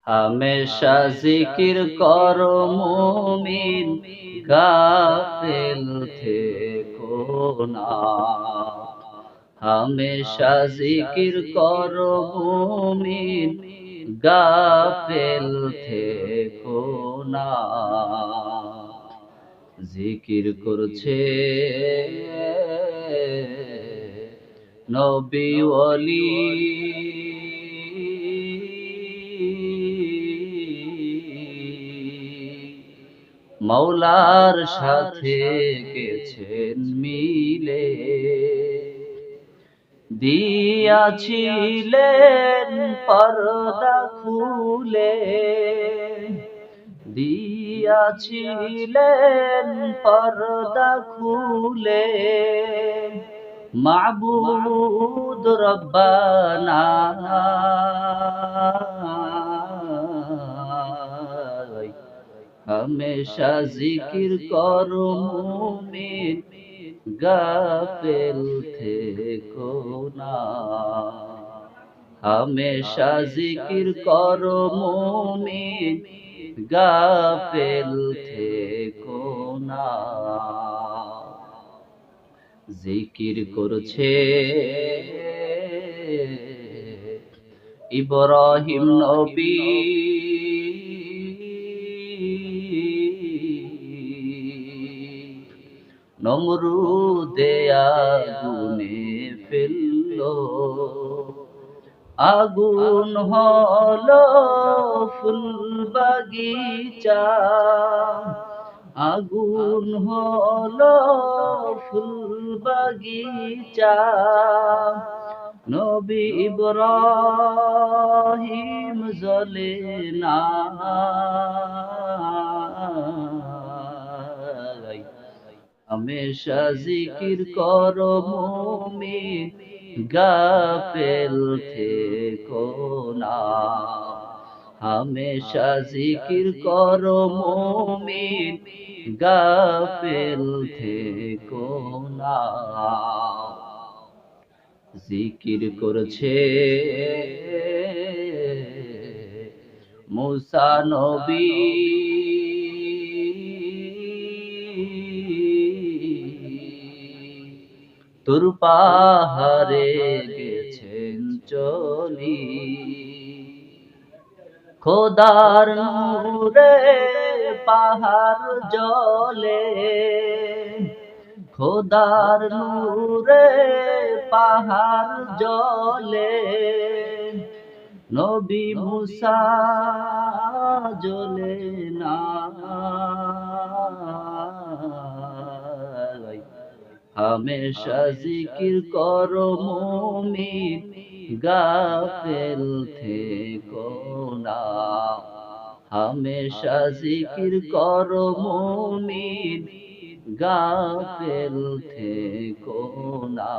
হামেশা জিকির করো মুমিন, গাফেল থেকো না। হামেশা জিকির করো মুমিন, গাফেল থেকো না। জিকির করছে নবী ওয়ালি, মৌলার সাথে গেছেন মিলে, দিয়াছিলেন পর্দা খুলে, দিয়াছিলেন পর্দা খুলে, মাবুদ রব্বানা। হামেশা জিকির করো মুমিন, গাফেল থেকো না। হামেশা জিকির করো মুমিন, গাফেল থেকো না। জিকির করছে ইব্রাহিম নবী, নমরুদে আগুনে ফেললো, আগুন হলো ফুল বাগিচা, আগুন হলো ফুল বাগিচা। নবী ইব্রাহিম জ্বলে না। হামেশা জিকির করো মুমিন, গাফেল থেকো না। হামেশা জিকির করো মুমিন, গাফেল থেকো না। জিকির করছে মুসা নবী, তুর পাহাড়ে গেছেন চলি, খোদার নূরে পাহাড় জ্বলে, খোদার নূরে পাহাড় জ্বলে। নবী মুসা জ্বলে না। হামেশা জিকির করো মুমিন, গাফেল থেকো না। হামেশা জিকির করো মুমিন, গাফেল থেকো না।